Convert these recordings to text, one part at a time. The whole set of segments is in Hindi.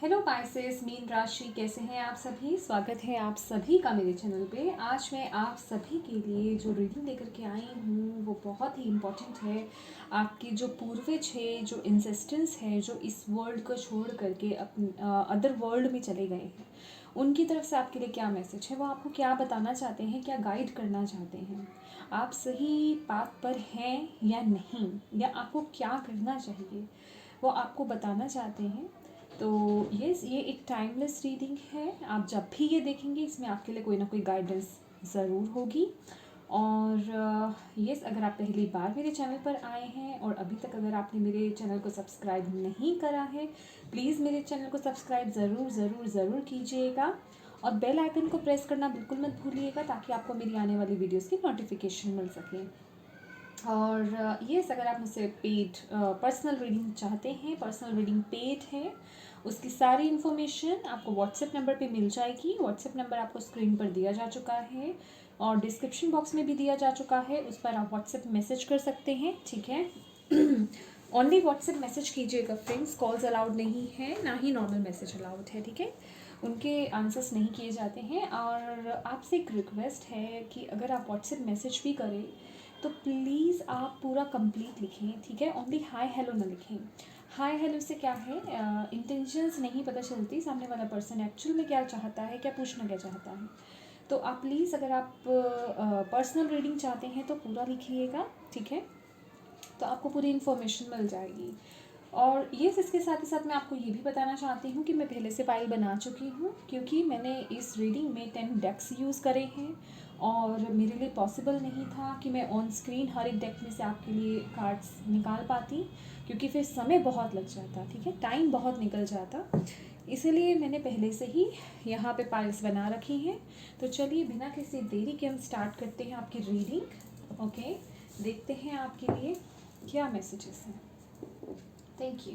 हेलो पाइसेस, मीन राशि, कैसे हैं आप सभी। स्वागत है आप सभी का मेरे चैनल पे। आज मैं आप सभी के लिए जो रीडिंग लेकर के आई हूँ वो बहुत ही इम्पोर्टेंट है। आपके जो पूर्वज है, जो इंसेस्टेंस है, जो इस वर्ल्ड को छोड़ करके अपने अदर वर्ल्ड में चले गए हैं, उनकी तरफ से आपके लिए क्या मैसेज है, वो आपको क्या बताना चाहते हैं, क्या गाइड करना चाहते हैं, आप सही पाथ पर हैं या नहीं, या आपको क्या करना चाहिए, वो आपको बताना चाहते हैं। तो यस, ये एक टाइमलेस रीडिंग है। आप जब भी ये देखेंगे इसमें आपके लिए कोई ना कोई गाइडेंस ज़रूर होगी। और यस, अगर आप पहली बार मेरे चैनल पर आए हैं और अभी तक अगर आपने मेरे चैनल को सब्सक्राइब नहीं करा है, प्लीज़ मेरे चैनल को सब्सक्राइब ज़रूर ज़रूर ज़रूर कीजिएगा और बेल आइकन को प्रेस करना बिल्कुल मत भूलिएगा ताकि आपको मेरी आने वाली वीडियोस की नोटिफिकेशन मिल सके। और यस, अगर आप मुझसे पेड पर्सनल रीडिंग चाहते हैं, पर्सनल रीडिंग पेड है, उसकी सारी इन्फॉर्मेशन आपको व्हाट्सएप नंबर पे मिल जाएगी। व्हाट्सएप नंबर आपको स्क्रीन पर दिया जा चुका है और डिस्क्रिप्शन बॉक्स में भी दिया जा चुका है, उस पर आप व्हाट्सएप मैसेज कर सकते हैं, ठीक है। ओनली व्हाट्सएप मैसेज कीजिएगा फ्रेंड्स, कॉल्स अलाउड नहीं है, ना ही नॉर्मल मैसेज अलाउड है, ठीक है। उनके आंसर्स नहीं किए जाते हैं। और आपसे एक रिक्वेस्ट है कि अगर आप व्हाट्सएप मैसेज भी करें तो प्लीज़ आप पूरा कंप्लीट लिखें, ठीक है। ओनली हाय हेलो ना लिखें। हाय हेलो से क्या है, इंटेंशंस नहीं पता चलती, सामने वाला पर्सन एक्चुअल में क्या चाहता है, क्या पूछना क्या चाहता है। तो आप प्लीज़, अगर आप पर्सनल रीडिंग चाहते हैं तो पूरा लिखिएगा, ठीक है, तो आपको पूरी इन्फॉर्मेशन मिल जाएगी। और ये इसके साथ ही साथ मैं आपको ये भी बताना चाहती हूँ कि मैं पहले से फाइल बना चुकी हूँ, क्योंकि मैंने इस रीडिंग में 10 डेक्स यूज़ करे हैं और मेरे लिए पॉसिबल नहीं था कि मैं ऑन स्क्रीन हर एक डेक में से आपके लिए कार्ड्स निकाल पाती, क्योंकि फिर समय बहुत लग जाता, ठीक है, टाइम बहुत निकल जाता। इसलिए मैंने पहले से ही यहाँ पे पाइल्स बना रखी हैं। तो चलिए बिना किसी देरी के हम स्टार्ट करते हैं आपकी रीडिंग। ओके, देखते हैं आपके लिए क्या मैसेजेस हैं। Thank you,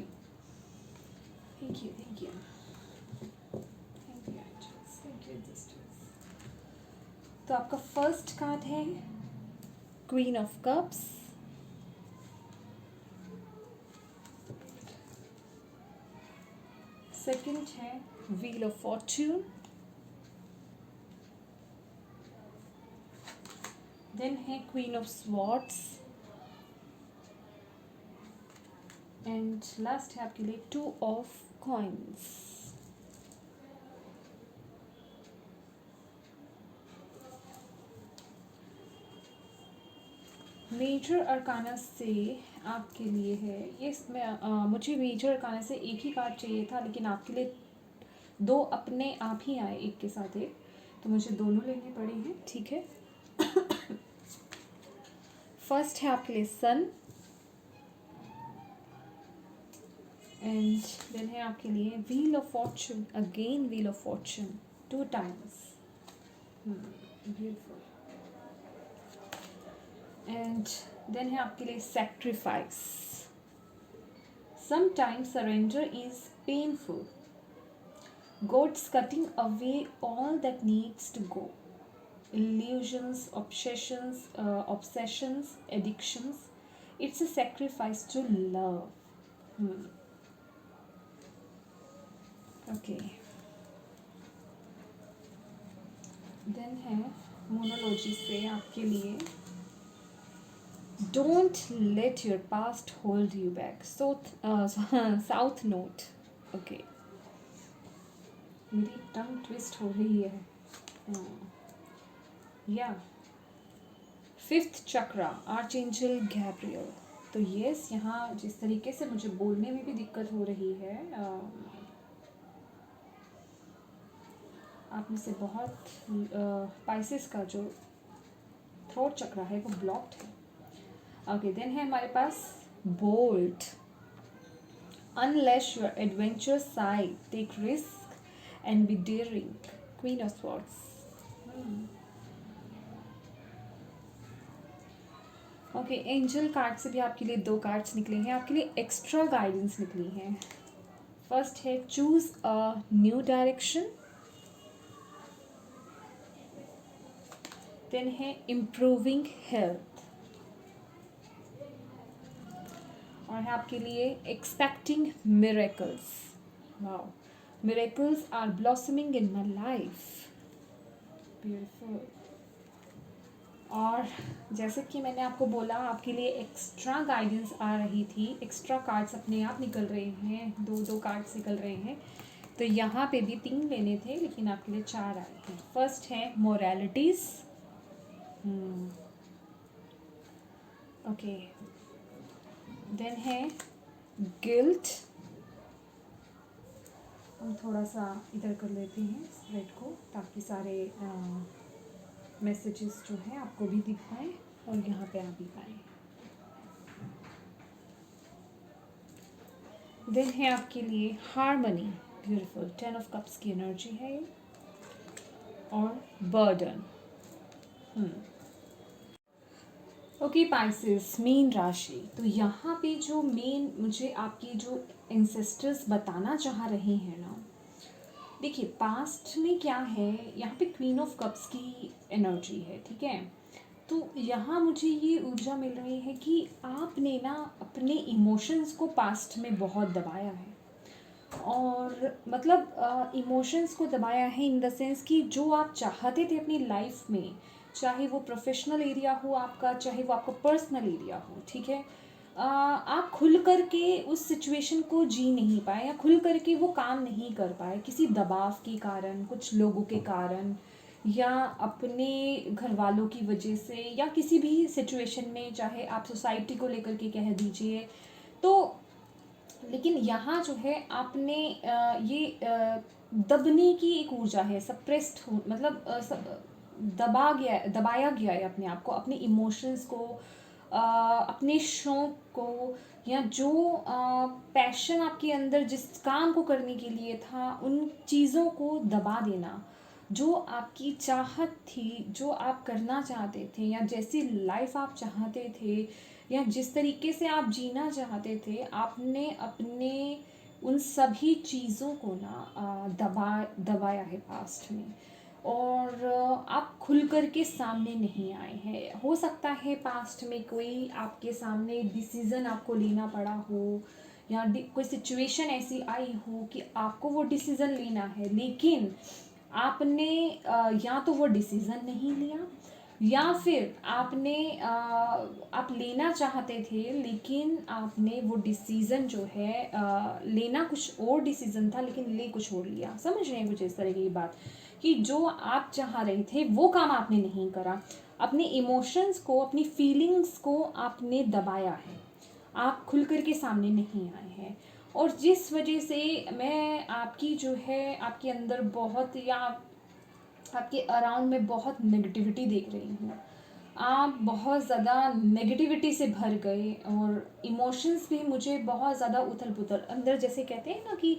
thank you, thank you, thank you angels, thank you sisters. तो आपका फर्स्ट कार्ड है क्वीन ऑफ कप्स, सेकंड है व्हील ऑफ फॉर्च्यून, देन है queen of swords and last है आपके लिए 2 ऑफ कॉइन्स। मेजर अरकाना से आपके लिए है ये, इसमें मुझे मेजर अरकाना से एक ही कार्ड चाहिए था, लेकिन आपके लिए 2 अपने आप ही आए एक के साथ एक, तो मुझे दोनों लेने पड़े हैं, ठीक है। फर्स्ट है आपके लिए सन एंड देन है आपके लिए wheel of fortune, again wheel of fortune 2 times, beautiful. And then है आपके लिए sacrifice, sometimes surrender is painful, God's cutting away all that needs to go. Illusions, obsessions, addictions. It's a sacrifice to love. Okay. Then है मोनोलॉजी से आपके लिए Don't let your past hold you back. South note. Okay. मेरी टंग ट्विस्ट हो रही है। या फिफ्थ चक्रा, आर्चएंजल गैब्रियल। तो यस, यहाँ जिस तरीके से मुझे बोलने में भी दिक्कत हो रही है, आप में से बहुत पाइसेस का जो थ्रोट चक्रा है वो ब्लॉक्ड है। ओके, देन है हमारे पास bold, unleash your adventure side, take risk and be daring, queen of swords. Okay, angel card से भी आपके लिए 2 कार्ड्स निकले हैं, आपके लिए एक्स्ट्रा गाइडेंस निकली हैं। फर्स्ट है choose a new direction, then है इम्प्रूविंग हेल्थ, और है आपके लिए expecting miracles. Wow, Miracles are blossoming in my life. Beautiful. और जैसे कि मैंने आपको बोला, आपके लिए एक्स्ट्रा गाइडेंस आ रही थी, एक्स्ट्रा कार्ड्स अपने आप निकल रहे हैं, 2 कार्ड्स निकल रहे हैं। तो यहाँ पे भी 3 लेने थे, लेकिन आपके लिए 4 आए हैं। फर्स्ट है मोरालिटीज़, ओके। देन है गिल्ट। हम थोड़ा सा इधर कर लेते हैं स्प्रेड को, ताकि सारे मैसेजेस जो हैं आपको भी दिख पाए और यहाँ पे आ भी पाए। देन है आपके लिए हार्मनी, ब्यूटीफुल, 10 ऑफ कप्स की एनर्जी है ये, और बर्डन। ओके पाइसेस, मीन राशि। तो यहाँ पे जो मेन मुझे आपकी जो एंसेस्टर्स बताना चाह रहे हैं ना, देखिए पास्ट में क्या है, यहाँ पे क्वीन ऑफ कप्स की एनर्जी है, ठीक है। तो यहाँ मुझे ये ऊर्जा मिल रही है कि आपने ना अपने इमोशंस को पास्ट में बहुत दबाया है, और मतलब इमोशंस को दबाया है इन द सेंस कि जो आप चाहते थे अपनी लाइफ में, चाहे वो प्रोफेशनल एरिया हो आपका, चाहे वो आपका पर्सनल एरिया हो, ठीक है, आप खुल करके उस सिचुएशन को जी नहीं पाए, या खुल करके वो काम नहीं कर पाए किसी दबाव के कारण, कुछ लोगों के कारण, या अपने घर वालों की वजह से, या किसी भी सिचुएशन में, चाहे आप सोसाइटी को लेकर के कह दीजिए। तो लेकिन यहाँ जो है आपने ये दबने की एक ऊर्जा है, सप्रेस्ड हो, मतलब दबाया गया है अपने आप को, अपने इमोशंस को, अपने शौक को, या जो पैशन आपके अंदर जिस काम को करने के लिए था, उन चीज़ों को दबा देना। जो आपकी चाहत थी, जो आप करना चाहते थे, या जैसी लाइफ आप चाहते थे, या जिस तरीके से आप जीना चाहते थे, आपने अपने उन सभी चीज़ों को ना दबाया है पास्ट में, और आप खुल कर के सामने नहीं आए हैं। हो सकता है पास्ट में कोई आपके सामने डिसीज़न आपको लेना पड़ा हो, या कोई सिचुएशन ऐसी आई हो कि आपको वो डिसीज़न लेना है, लेकिन आपने या तो वो डिसीज़न नहीं लिया, या फिर आपने आप लेना चाहते थे, लेकिन आपने वो डिसीज़न जो है लेना कुछ और डिसीज़न था, लेकिन ले कुछ और लिया। समझ रहे हैं कुछ इस तरह की बात, कि जो आप चाह रहे थे वो काम आपने नहीं करा, अपने इमोशंस को, अपनी फीलिंग्स को आपने दबाया है, आप खुल कर के सामने नहीं आए हैं। और जिस वजह से मैं आपकी जो है, आपके अंदर बहुत, या आपके अराउंड में बहुत नेगेटिविटी देख रही हूँ, आप बहुत ज़्यादा नेगेटिविटी से भर गए, और इमोशंस भी मुझे बहुत ज़्यादा उथल पुथल अंदर, जैसे कहते हैं ना कि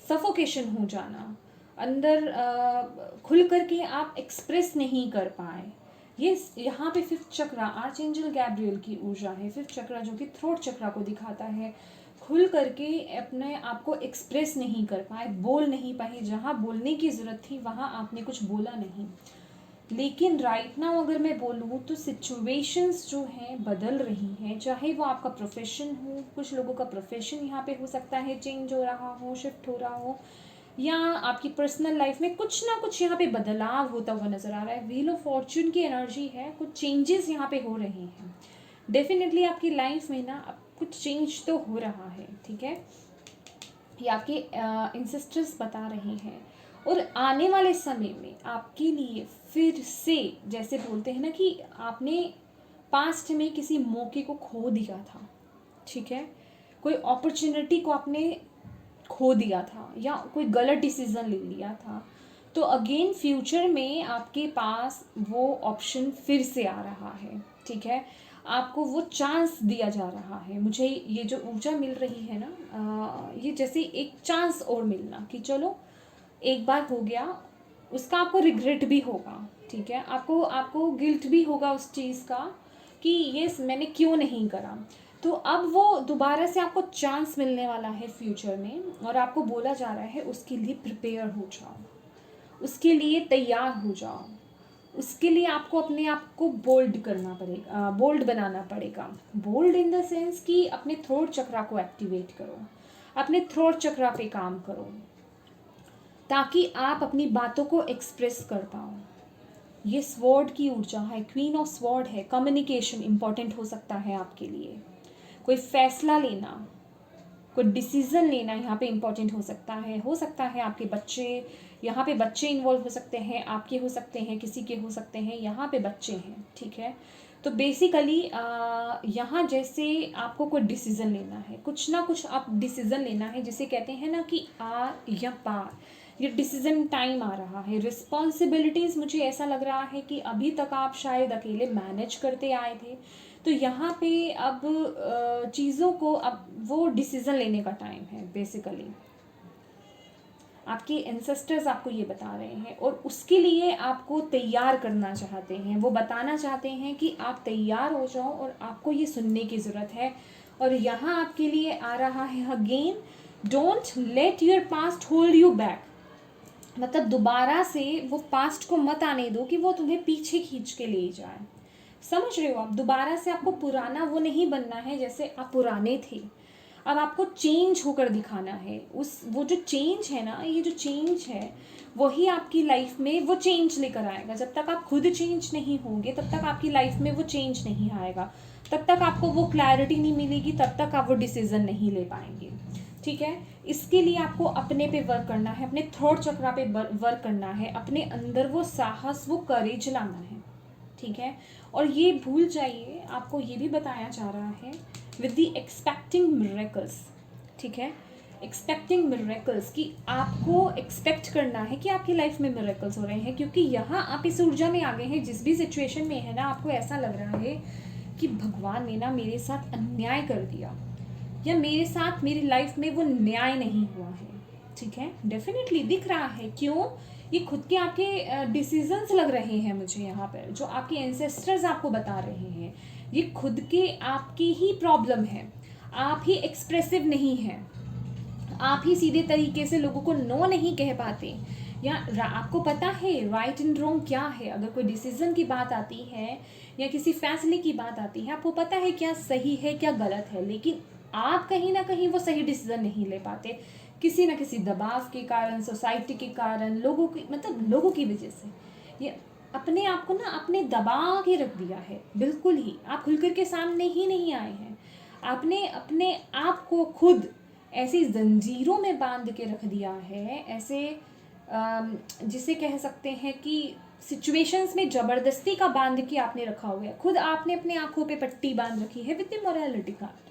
सफोकेशन हो जाना अंदर, खुल करके आप एक्सप्रेस नहीं कर पाए। ये यहाँ पे 5th चक्र आर्चएंजल गैब्रियल की ऊर्जा है, 5th चक्र जो कि थ्रोट चक्र को दिखाता है। खुल करके अपने आप को एक्सप्रेस नहीं कर पाए, बोल नहीं पाए, जहाँ बोलने की ज़रूरत थी वहाँ आपने कुछ बोला नहीं। लेकिन राइट नाउ अगर मैं बोलूँ तो सिचुएशंस जो हैं बदल रही हैं, चाहे वो आपका प्रोफेशन हो, कुछ लोगों का प्रोफेशन यहाँ पे हो सकता है चेंज हो रहा हो, शिफ्ट हो रहा हो, या आपकी पर्सनल लाइफ में कुछ ना कुछ यहाँ पे बदलाव होता हुआ नज़र आ रहा है। व्हील ऑफ फॉर्च्यून की एनर्जी है, कुछ चेंजेस यहाँ पे हो रहे हैं। डेफिनेटली आपकी लाइफ में ना कुछ चेंज तो हो रहा है, ठीक है, ये आपके इंसिस्टर्स बता रहे हैं। और आने वाले समय में आपके लिए फिर से, जैसे बोलते हैं ना कि आपने पास्ट में किसी मौके को खो दिया था, ठीक है, कोई अपॉर्चुनिटी को आपने खो दिया था, या कोई गलत डिसीज़न ले लिया था, तो अगेन फ्यूचर में आपके पास वो ऑप्शन फिर से आ रहा है, ठीक है, आपको वो चांस दिया जा रहा है। मुझे ये जो ऊर्जा मिल रही है ना, ये जैसे एक चांस और मिलना, कि चलो एक बार हो गया, उसका आपको रिग्रेट भी होगा, ठीक है, आपको आपको गिल्ट भी होगा उस चीज़ का कि ये मैंने क्यों नहीं करा। तो अब वो दोबारा से आपको चांस मिलने वाला है फ्यूचर में, और आपको बोला जा रहा है उसके लिए प्रिपेयर हो जाओ, उसके लिए तैयार हो जाओ, उसके लिए आपको अपने आप को बोल्ड करना पड़ेगा, बोल्ड बनाना पड़ेगा। बोल्ड इन द सेंस कि अपने थ्रोट चक्रा को एक्टिवेट करो, अपने थ्रोट चक्रा पे काम करो, ताकि आप अपनी बातों को एक्सप्रेस कर पाओ। ये स्वॉर्ड की ऊर्जा है, क्वीन ऑफ स्वॉर्ड है। कम्युनिकेशन इंपॉर्टेंट हो सकता है आपके लिए, कोई फैसला लेना, कोई डिसीजन लेना यहाँ पे इम्पॉर्टेंट हो सकता है आपके बच्चे, यहाँ पे बच्चे इन्वॉल्व हो सकते हैं, आपके हो सकते हैं, किसी के हो सकते हैं, यहाँ पे बच्चे हैं, ठीक है। तो बेसिकली यहाँ जैसे आपको कोई डिसीज़न लेना है, कुछ ना कुछ आप डिसीज़न लेना है, जिसे कहते हैं ना कि आर या पार, ये डिसीज़न टाइम आ रहा है। रिस्पॉन्सिबिलिटीज़, मुझे ऐसा लग रहा है कि अभी तक आप शायद अकेले मैनेज करते आए थे, तो यहाँ पे अब चीज़ों को अब वो डिसीज़न लेने का टाइम है। बेसिकली आपके एंसेस्टर्स आपको ये बता रहे हैं और उसके लिए आपको तैयार करना चाहते हैं। वो बताना चाहते हैं कि आप तैयार हो जाओ और आपको ये सुनने की ज़रूरत है। और यहाँ आपके लिए आ रहा है again, don't let your past hold you back. मतलब दोबारा से वो पास्ट को मत आने दो कि वो तुम्हें पीछे खींच के ले जाए। समझ रहे हो आप? दोबारा से आपको पुराना वो नहीं बनना है जैसे आप पुराने थे। अब आपको चेंज होकर दिखाना है। वो जो चेंज है ना, ये जो चेंज है वही आपकी लाइफ में वो चेंज लेकर आएगा। जब तक आप खुद चेंज नहीं होंगे तब तक आपकी लाइफ में वो चेंज नहीं आएगा, तब तक आपको वो क्लैरिटी नहीं मिलेगी, तब तक आप वो डिसीजन नहीं ले पाएंगे, ठीक है। इसके लिए आपको अपने पे वर्क करना है, अपने थॉट चक्रा पे वर्क करना है, अपने अंदर वो साहस, वो करेज लाना है, ठीक है। और ये भूल जाइए, आपको ये भी बताया जा रहा है विद द एक्सपेक्टिंग मिरेकल्स, ठीक है। एक्सपेक्टिंग मिरेकल्स कि आपको एक्सपेक्ट करना है कि आपकी लाइफ में मिरेकल्स हो रहे हैं, क्योंकि यहाँ आप इस ऊर्जा में आ गए हैं। जिस भी सिचुएशन में है ना, आपको ऐसा लग रहा है कि भगवान ने ना मेरे साथ अन्याय कर दिया, या मेरे साथ मेरी लाइफ में वो न्याय नहीं हुआ है, ठीक है। डेफिनेटली दिख रहा है। क्यों? ये खुद के आपके डिसीजंस लग रहे हैं मुझे यहाँ पर, जो आपके एंसेस्टर्स आपको बता रहे हैं। ये खुद के आपकी ही प्रॉब्लम है, आप ही एक्सप्रेसिव नहीं हैं, आप ही सीधे तरीके से लोगों को नो नहीं कह पाते, या आपको पता है राइट एंड रॉन्ग क्या है। अगर कोई डिसीजन की बात आती है या किसी फैसले की बात आती है, आपको पता है क्या सही है क्या गलत है, लेकिन आप कहीं ना कहीं वो सही डिसीजन नहीं ले पाते, किसी ना किसी दबाव के कारण, सोसाइटी के कारण, लोगों की वजह से। ये अपने आप को ना आपने दबा के रख दिया है, बिल्कुल ही आप खुल कर के सामने ही नहीं आए हैं। आपने अपने आप को खुद ऐसी जंजीरों में बांध के रख दिया है, ऐसे जिसे कह सकते हैं कि सिचुएशंस में ज़बरदस्ती का बांध के आपने रखा हुआ है। खुद आपने अपने आंखों पे पट्टी बांध रखी है विद द मोरालिटी कार्ड।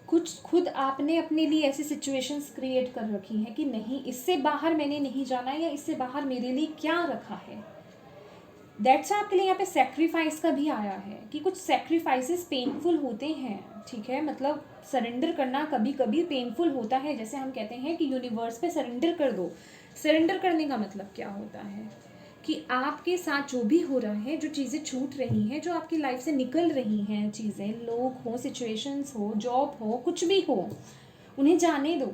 कुछ खुद आपने अपने लिए ऐसी सिचुएशंस क्रिएट कर रखी हैं कि नहीं, इससे बाहर मैंने नहीं जाना, या इससे बाहर मेरे लिए क्या रखा है। दैट्स आपके लिए यहाँ पे सेक्रीफाइस का भी आया है कि कुछ सेक्रीफाइसेस पेनफुल होते हैं, ठीक है। मतलब सरेंडर करना कभी कभी पेनफुल होता है। जैसे हम कहते हैं कि यूनिवर्स पे सरेंडर कर दो। सरेंडर करने का मतलब क्या होता है कि आपके साथ जो भी हो रहा है, जो चीज़ें छूट रही हैं, जो आपकी लाइफ से निकल रही हैं चीज़ें, लोग हो, सिचुएशंस हो, जॉब हो, कुछ भी हो, उन्हें जाने दो।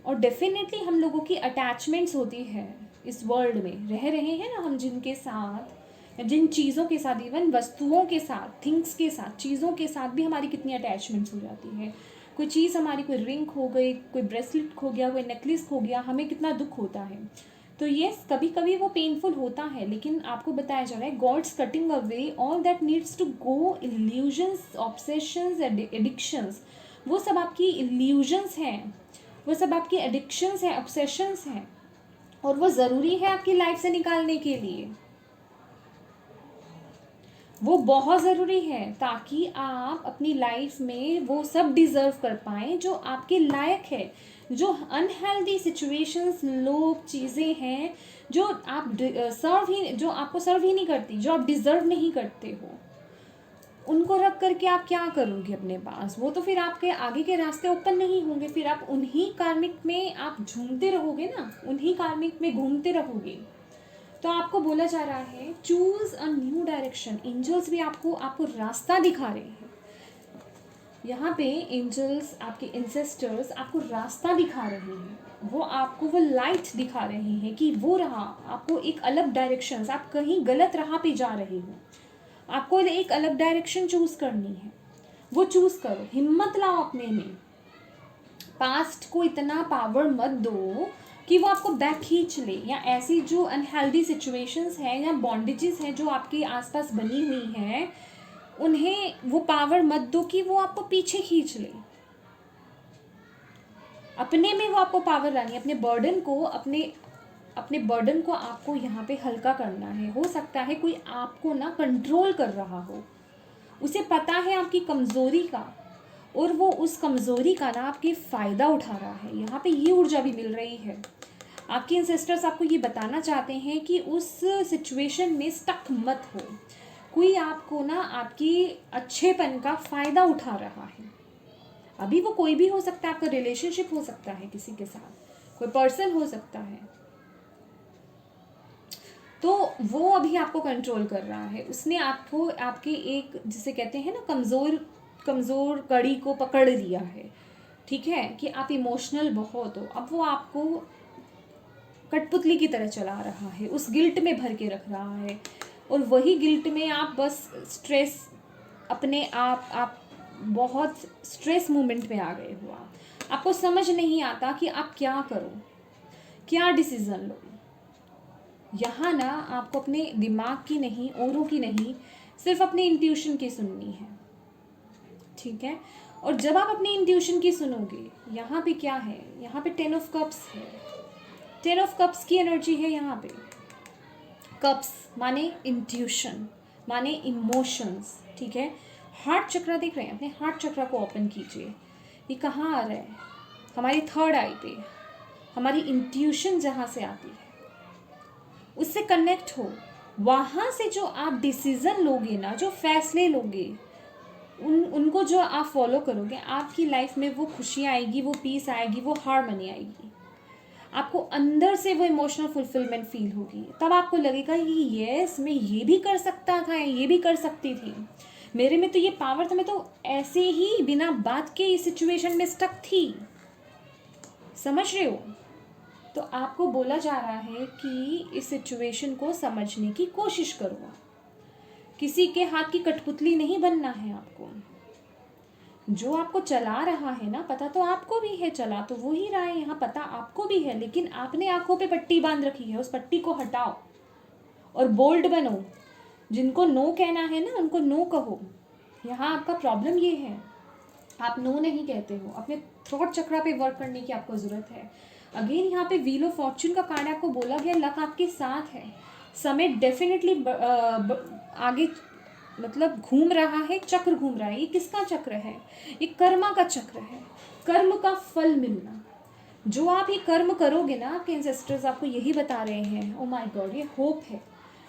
और डेफिनेटली हम लोगों की अटैचमेंट्स होती है इस वर्ल्ड में, रह रहे हैं ना हम जिनके साथ, जिन चीज़ों के साथ, इवन वस्तुओं के साथ, थिंग्स के साथ, चीज़ों के साथ भी हमारी कितनी अटैचमेंट्स हो जाती है। कोई चीज़ हमारी, कोई रिंग खो गई, कोई ब्रेसलेट खो गया, कोई नेकलेस खो गया, हमें कितना दुख होता है। तो यस, कभी कभी वो पेनफुल होता है, लेकिन आपको बताया जा रहा है God's cutting away all that needs to go. Illusions, obsessions, addictions, वो सब आपकी इल्यूजन्स हैं, वो सब आपकी एडिक्शंस हैं, ऑब्सेशंस हैं, और वो ज़रूरी है आपकी लाइफ से निकालने के लिए। वो बहुत ज़रूरी है ताकि आप अपनी लाइफ में वो सब डिज़र्व कर पाएँ जो आपके लायक है। जो अनहेल्दी सिचुएशंस, लोग, चीज़ें हैं जो आप जो आपको सर्व ही नहीं करती, जो आप डिज़र्व नहीं करते हो, उनको रख करके आप क्या करोगे अपने पास? वो तो फिर आपके आगे के रास्ते ओपन नहीं होंगे, फिर आप उन्हीं कार्मिक में आप झूमते रहोगे ना, उन्हीं कार्मिक में घूमते रहोगे। तो आपको बोला जा रहा है choose a new direction. Angels भी आपको रास्ता दिखा रहे हैं। यहाँ पे एंजल्स, आपके इंसेस्टर्स आपको रास्ता दिखा रहे हैं, वो आपको वो लाइट दिखा रहे हैं कि वो रहा, आपको एक अलग डायरेक्शन, आप कहीं गलत राह पे जा रहे हो, आपको एक अलग डायरेक्शन चूज़ करनी है, वो चूज़ करो। हिम्मत लाओ अपने में, पास्ट को इतना पावर मत दो कि वो आपको बैक खींच ले, या ऐसी जो अनहेल्दी सिचुएशंस हैं या बॉन्डेजेस हैं जो आपके आसपास बनी हुई हैं, उन्हें वो पावर मत दो कि वो आपको पीछे खींच ले। अपने में वो आपको पावर लानी है, अपने बर्डन को आपको यहाँ पे हल्का करना है। हो सकता है कोई आपको ना कंट्रोल कर रहा हो, उसे पता है आपकी कमज़ोरी का, और वो उस कमज़ोरी का ना आपके फ़ायदा उठा रहा है। यहाँ पे ये ऊर्जा भी मिल रही है। आपके एंसेस्टर्स आपको ये बताना चाहते हैं कि उस सिचुएशन में स्टक मत हो। कोई आपको ना आपकी अच्छेपन का फ़ायदा उठा रहा है। अभी वो कोई भी हो सकता है, आपका रिलेशनशिप हो सकता है किसी के साथ, कोई पर्सन हो सकता है, तो वो अभी आपको कंट्रोल कर रहा है। उसने आपको आपके एक, जिसे कहते हैं ना, कमज़ोर कड़ी को पकड़ लिया है। ठीक है, कि आप इमोशनल बहुत हो। अब वो आपको कठपुतली की तरह चला रहा है, उस गिल्ट में भर के रख रहा है, और वही गिल्ट में आप बस स्ट्रेस, अपने आप बहुत स्ट्रेस मोमेंट में आ गए हो। आपको समझ नहीं आता कि आप क्या करो, क्या डिसीज़न लो। यहाँ ना आपको अपने दिमाग की नहीं, औरों की नहीं, सिर्फ अपने इंट्यूशन की सुननी है। ठीक है, और जब आप अपनी इंट्यूशन की सुनोगे, यहाँ पे क्या है, यहाँ पे 10 ऑफ कप्स है। 10 ऑफ कप्स की एनर्जी है यहाँ पे। कप्स माने इंट्यूशन, माने इमोशंस। ठीक है, हार्ट चक्र देख रहे हैं, अपने हार्ट चक्र को ओपन कीजिए। ये कहाँ आ रहा है, हमारी थर्ड आई पे। हमारी इंट्यूशन जहाँ से आती है उससे कनेक्ट हो। वहाँ से जो आप डिसीज़न लोगे ना, जो फैसले लोगे, उनको जो आप फॉलो करोगे, आपकी लाइफ में वो खुशियाँ आएगी, वो पीस आएगी, वो हार्मनी आएगी। आपको अंदर से वो इमोशनल फुलफिलमेंट फील होगी। तब आपको लगेगा कि यस, मैं ये भी कर सकता था, ये भी कर सकती थी, मेरे में तो ये पावर था, मैं तो ऐसे ही बिना बात के इस सिचुएशन में स्टक थी। समझ रहे हो? तो आपको बोला जा रहा है कि इस सिचुएशन को समझने की कोशिश करो। किसी के हाथ की कठपुतली नहीं बनना है आपको। जो आपको चला रहा है ना, पता तो आपको भी है, चला तो वो ही रहा है, यहाँ पता आपको भी है, लेकिन आपने आंखों पे पट्टी बांध रखी है। उस पट्टी को हटाओ और बोल्ड बनो। जिनको नो कहना है ना, उनको नो कहो। यहाँ आपका प्रॉब्लम ये है, आप नो नहीं कहते हो। अपने थ्रोट चक्र पे वर्क करने की आपको ज़रूरत है। अगेन यहाँ पे व्हील ऑफ फॉर्च्यून का कार्ड आपको बोला गया, लक आपके साथ है। समय डेफिनेटली आगे मतलब घूम रहा है, चक्र घूम रहा है। ये किसका चक्र है? ये कर्मा का चक्र है, कर्म का फल मिलना। जो आप ये कर्म करोगे ना, आपके एंसेस्टर्स आपको यही बता रहे हैं। ओ माय गॉड, ये होप है।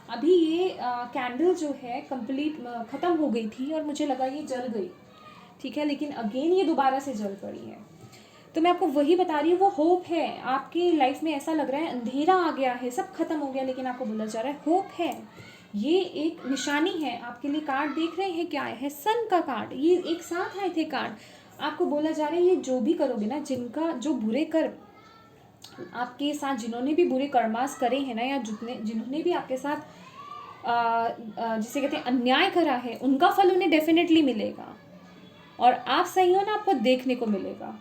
अभी ये कैंडल जो है कंप्लीट ख़त्म हो गई थी और मुझे लगा ये जल गई, ठीक है, लेकिन अगेन ये दोबारा से जल पड़ी है। तो मैं आपको वही बता रही हूँ, वो होप है। आपकी लाइफ में ऐसा लग रहा है अंधेरा आ गया है, सब खत्म हो गया, लेकिन आपको बोला जा रहा है होप है। ये एक निशानी है आपके लिए। कार्ड देख रहे हैं क्या है? सन का कार्ड। ये एक साथ आए थे कार्ड। आपको बोला जा रहा है ये जो भी करोगे ना, जिनका जो बुरे कर्म आपके साथ, जिन्होंने भी बुरे कर्मास करे हैं ना, या जिन्होंने भी आपके साथ जिसे कहते हैं अन्याय करा है, उनका फल उन्हें डेफिनेटली मिलेगा। और आप सही हो ना, आपको देखने को मिलेगा।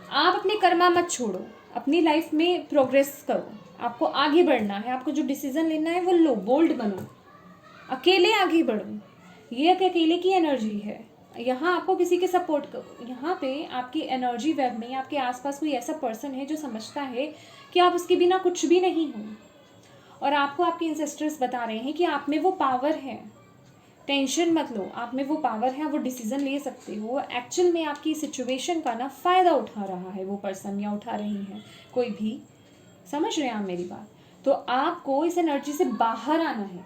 आप अपने कर्मा मत छोड़ो, अपनी लाइफ में प्रोग्रेस करो। आपको आगे बढ़ना है, आपको जो डिसीजन लेना है वो लो, बोल्ड बनो, अकेले आगे बढ़ो। ये एक अकेले की एनर्जी है। यहाँ आपको किसी के सपोर्ट करो। यहाँ पे आपकी एनर्जी वेब में आपके आसपास कोई ऐसा पर्सन है जो समझता है कि आप उसके बिना कुछ भी नहीं हो, और आपको आपके इंसेस्टर्स बता रहे हैं कि आप में वो पावर है। टेंशन मत लो, आप में वो पावर है, वो डिसीजन ले सकते हो। एक्चुअल में आपकी सिचुएशन का ना फ़ायदा उठा रहा है वो पर्सन, या उठा रही है कोई भी। समझ रहे हैं आप मेरी बात? तो आपको इस एनर्जी से बाहर आना है,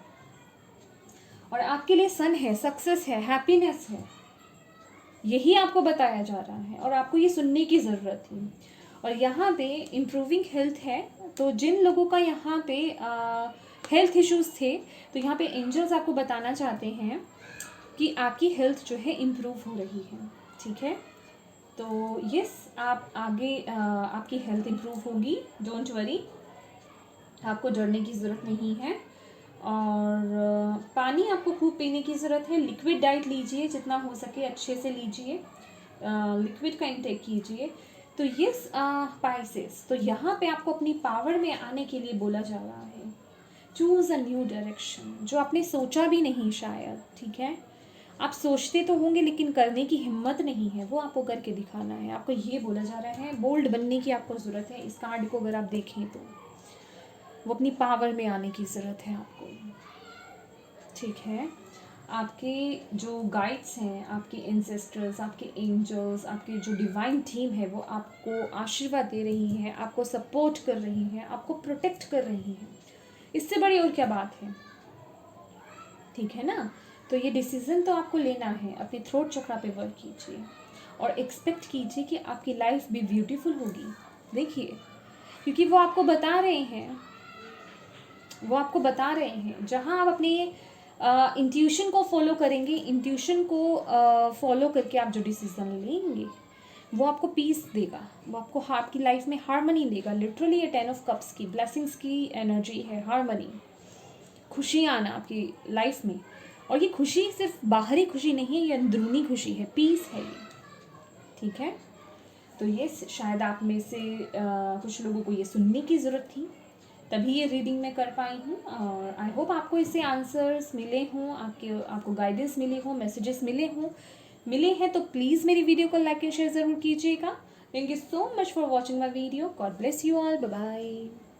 और आपके लिए सन है, सक्सेस है, हैप्पीनेस है। यही आपको बताया जा रहा है, और आपको ये सुनने की ज़रूरत थी। और यहाँ पे इम्प्रूविंग हेल्थ है। तो जिन लोगों का यहाँ पे हेल्थ इश्यूज़ थे, तो यहाँ पे एंजल्स आपको बताना चाहते हैं कि आपकी हेल्थ जो है इम्प्रूव हो रही है। ठीक है, तो यस, आप आगे आपकी हेल्थ इम्प्रूव होगी। डोंट वरी, आपको डरने की ज़रूरत नहीं है। और पानी आपको खूब पीने की ज़रूरत है। लिक्विड डाइट लीजिए, जितना हो सके अच्छे से लीजिए, लिक्विड का इंटेक कीजिए। तो ये स्पाइसेस, तो यहाँ पे आपको अपनी पावर में आने के लिए बोला जा रहा है, चूज़ अ न्यू डायरेक्शन, जो आपने सोचा भी नहीं शायद, ठीक है। आप सोचते तो होंगे लेकिन करने की हिम्मत नहीं है, वो आपको करके दिखाना है। आपको ये बोला जा रहा है बोल्ड बनने की आपको ज़रूरत है। इस कार्ड को अगर आप देखें तो वो अपनी पावर में आने की ज़रूरत है आपको, ठीक है। आपके जो गाइड्स हैं, आपके एंसेस्टर्स, आपके एंजल्स, आपके जो डिवाइन टीम है, वो आपको आशीर्वाद दे रही है, आपको सपोर्ट कर रही है, आपको प्रोटेक्ट कर रही है। इससे बड़ी और क्या बात है, ठीक है ना। तो ये डिसीज़न तो आपको लेना है। अपने थ्रोट चक्रा पे वर्क कीजिए और एक्सपेक्ट कीजिए कि आपकी लाइफ भी ब्यूटीफुल होगी। देखिए, क्योंकि वो आपको बता रहे हैं, जहाँ आप अपने इंट्यूशन को फॉलो करेंगे, इंट्यूशन को फॉलो करके आप जो डिसीज़न लेंगे वो आपको पीस देगा, वो आपको आपकी लाइफ में हार्मनी देगा। लिटरली ये 10 ऑफ कप्स की ब्लेसिंग्स की एनर्जी है, हार्मनी, खुशी आना आपकी लाइफ में। और ये खुशी सिर्फ बाहरी खुशी नहीं है, ये अंदरूनी खुशी है, पीस है ये, ठीक है। तो ये शायद आप में से कुछ लोगों को ये सुनने की ज़रूरत थी, तभी ये रीडिंग मैं कर पाई हूँ। और आई होप आपको इससे आंसर्स मिले हों, आपको गाइडेंस मिले हों, मैसेजेस मिले हैं तो प्लीज़ मेरी वीडियो को लाइक एंड शेयर ज़रूर कीजिएगा। Thank you so much for watching my video. God bless you all, bye bye.